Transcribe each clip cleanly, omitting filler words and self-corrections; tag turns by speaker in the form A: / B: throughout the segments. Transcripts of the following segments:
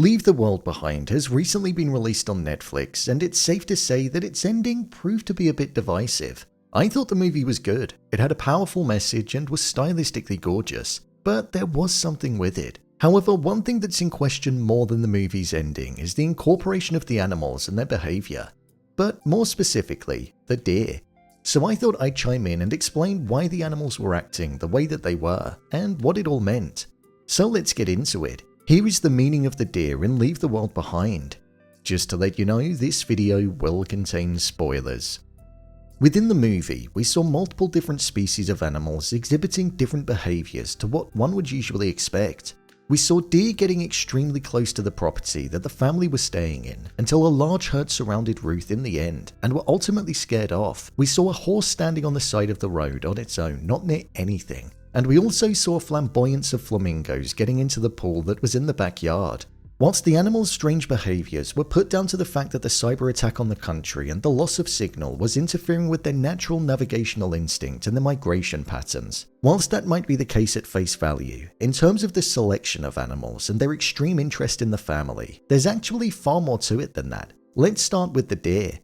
A: Leave the World Behind has recently been released on Netflix, and it's safe to say that its ending proved to be a bit divisive. I thought the movie was good, it had a powerful message and was stylistically gorgeous, but there was something with it. However, one thing that's in question more than the movie's ending is the incorporation of the animals and their behaviour. But more specifically, the deer. So I thought I'd chime in and explain why the animals were acting the way that they were, and what it all meant. So let's get into it. Here is the meaning of the deer in Leave the World Behind. Just to let you know, this video will contain spoilers. Within the movie, we saw multiple different species of animals exhibiting different behaviours to what one would usually expect. We saw deer getting extremely close to the property that the family was staying in until a large herd surrounded Ruth in the end and were ultimately scared off. We saw a horse standing on the side of the road on its own, not near anything. And we also saw a flamboyance of flamingos getting into the pool that was in the backyard. Whilst the animals' strange behaviours were put down to the fact that the cyber attack on the country and the loss of signal was interfering with their natural navigational instinct and their migration patterns. Whilst that might be the case at face value, in terms of the selection of animals and their extreme interest in the family, there's actually far more to it than that. Let's start with the deer.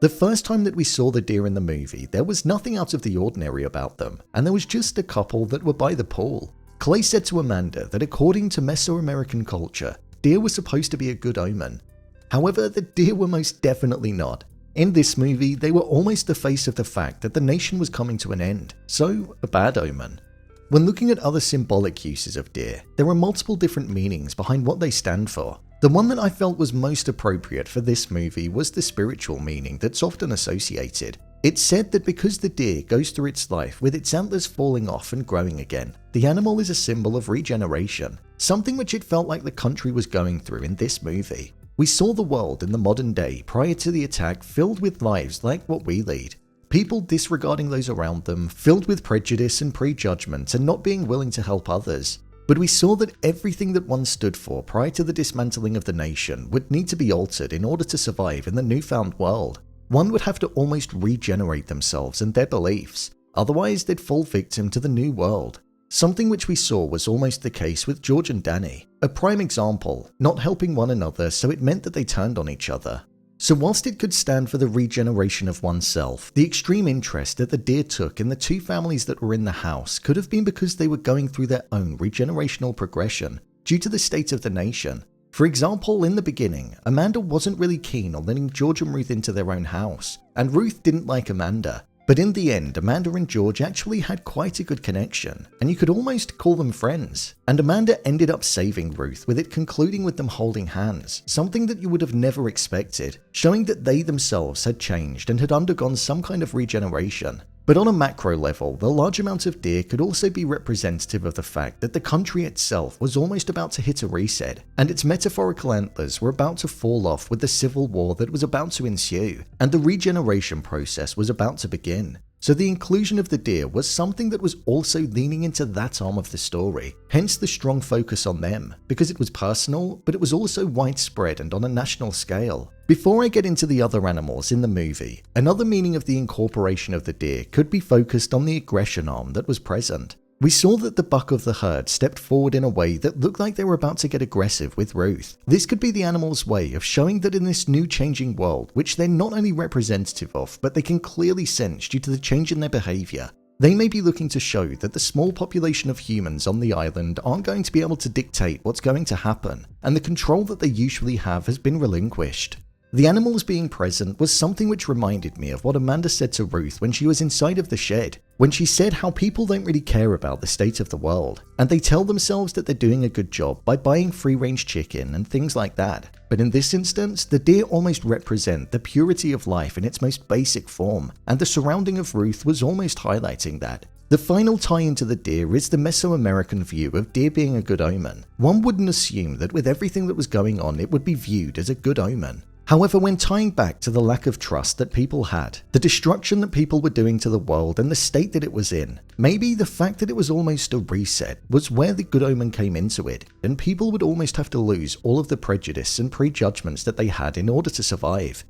A: The first time that we saw the deer in the movie, there was nothing out of the ordinary about them, and there was just a couple that were by the pool. Clay said to Amanda that according to Mesoamerican culture, deer were supposed to be a good omen. However, the deer were most definitely not. In this movie, they were almost the face of the fact that the nation was coming to an end, so a bad omen. When looking at other symbolic uses of deer, there are multiple different meanings behind what they stand for. The one that I felt was most appropriate for this movie was the spiritual meaning that's often associated. It's said that because the deer goes through its life with its antlers falling off and growing again, the animal is a symbol of regeneration, something which it felt like the country was going through in this movie. We saw the world in the modern day prior to the attack filled with lives like what we lead. People disregarding those around them, filled with prejudice and prejudgment and not being willing to help others. But we saw that everything that one stood for prior to the dismantling of the nation would need to be altered in order to survive in the newfound world. One would have to almost regenerate themselves and their beliefs, otherwise they'd fall victim to the new world. Something which we saw was almost the case with George and Danny. A prime example, not helping one another, so it meant that they turned on each other. So whilst it could stand for the regeneration of oneself, the extreme interest that the deer took in the two families that were in the house could have been because they were going through their own regenerational progression due to the state of the nation. For example, in the beginning, Amanda wasn't really keen on letting George and Ruth into their own house, and Ruth didn't like Amanda. But in the end, Amanda and George actually had quite a good connection, and you could almost call them friends. And Amanda ended up saving Ruth, with it concluding with them holding hands, something that you would have never expected, showing that they themselves had changed and had undergone some kind of regeneration. But on a macro level, the large amount of deer could also be representative of the fact that the country itself was almost about to hit a reset, and its metaphorical antlers were about to fall off with the civil war that was about to ensue, and the regeneration process was about to begin. So the inclusion of the deer was something that was also leaning into that arm of the story, hence the strong focus on them, because it was personal, but it was also widespread and on a national scale. Before I get into the other animals in the movie, another meaning of the incorporation of the deer could be focused on the aggression arm that was present. We saw that the buck of the herd stepped forward in a way that looked like they were about to get aggressive with Ruth. This could be the animal's way of showing that in this new changing world, which they're not only representative of, but they can clearly sense due to the change in their behaviour, they may be looking to show that the small population of humans on the island aren't going to be able to dictate what's going to happen, and the control that they usually have has been relinquished. The animals being present was something which reminded me of what Amanda said to Ruth when she was inside of the shed, when she said how people don't really care about the state of the world, and they tell themselves that they're doing a good job by buying free-range chicken and things like that. But in this instance, the deer almost represent the purity of life in its most basic form, and the surrounding of Ruth was almost highlighting that. The final tie into the deer is the Mesoamerican view of deer being a good omen. One wouldn't assume that with everything that was going on it would be viewed as a good omen. However, when tying back to the lack of trust that people had, the destruction that people were doing to the world and the state that it was in, maybe the fact that it was almost a reset was where the good omen came into it, and people would almost have to lose all of the prejudice and prejudgments that they had in order to survive.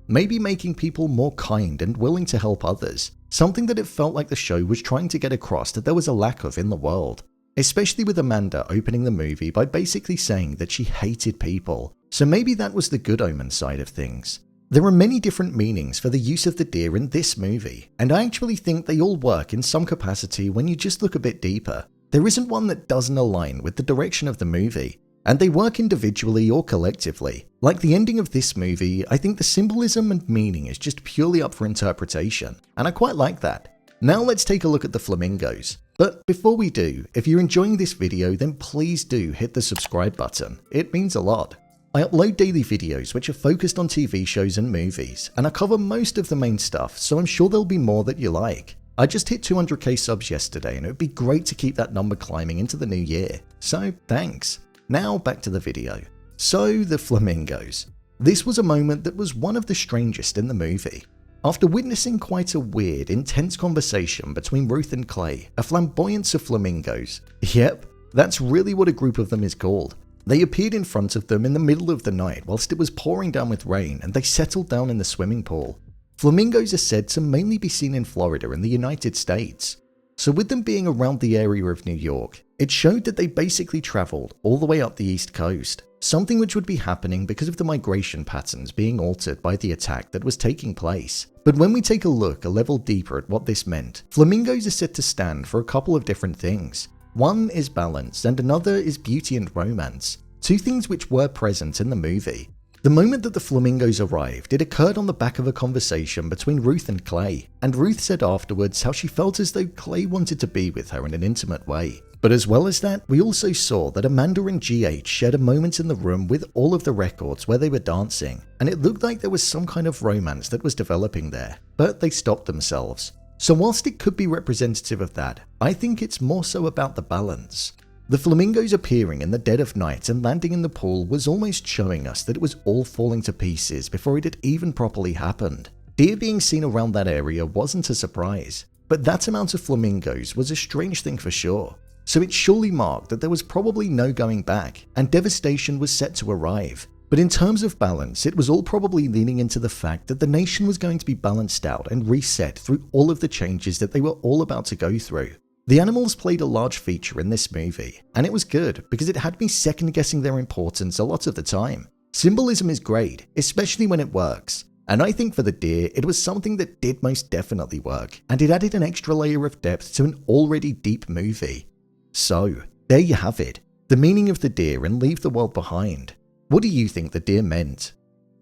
A: Maybe making people more kind and willing to help others, something that it felt like the show was trying to get across that there was a lack of in the world. especially with Amanda opening the movie by basically saying that she hated people, so maybe that was the good omen side of things. There are many different meanings for the use of the deer in this movie, and I actually think they all work in some capacity when you just look a bit deeper. There isn't one that doesn't align with the direction of the movie, and they work individually or collectively. Like the ending of this movie, I think the symbolism and meaning is just purely up for interpretation, and I quite like that. Now let's take a look at the flamingos. But before we do, if you're enjoying this video, then please do hit the subscribe button. It means a lot. I upload daily videos which are focused on TV shows and movies, and I cover most of the main stuff, so I'm sure there'll be more that you like. I just hit 200k subs yesterday, and it would be great to keep that number climbing into the new year, so thanks. Now back to the video. So, the flamingos. This was a moment that was one of the strangest in the movie. After witnessing quite a weird, intense conversation between Ruth and Clay, a flamboyance of flamingos. Yep, that's really what a group of them is called. They appeared in front of them in the middle of the night whilst it was pouring down with rain, and they settled down in the swimming pool. Flamingos are said to mainly be seen in Florida in the United States. So with them being around the area of New York, it showed that they basically travelled all the way up the East Coast, something which would be happening because of the migration patterns being altered by the attack that was taking place. But when we take a look a level deeper at what this meant, flamingos are said to stand for a couple of different things. One is balance and another is beauty and romance, two things which were present in the movie. The moment that the flamingos arrived, it occurred on the back of a conversation between Ruth and Clay, and Ruth said afterwards how she felt as though Clay wanted to be with her in an intimate way. But as well as that, we also saw that Amanda and GH shared a moment in the room with all of the records where they were dancing, and it looked like there was some kind of romance that was developing there, but they stopped themselves. So whilst it could be representative of that, I think it's more so about the balance. The flamingos appearing in the dead of night and landing in the pool was almost showing us that it was all falling to pieces before it had even properly happened. Deer being seen around that area wasn't a surprise, but that amount of flamingos was a strange thing for sure. So it surely marked that there was probably no going back, and devastation was set to arrive. But in terms of balance, it was all probably leaning into the fact that the nation was going to be balanced out and reset through all of the changes that they were all about to go through. The animals played a large feature in this movie, and it was good because it had me second guessing their importance a lot of the time. Symbolism is great, especially when it works, and I think for the deer it was something that did most definitely work, and it added an extra layer of depth to an already deep movie. So, there you have it, the meaning of the deer and leave the world behind. What do you think the deer meant?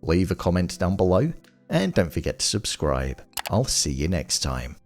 A: Leave a comment down below, and don't forget to subscribe. I'll see you next time.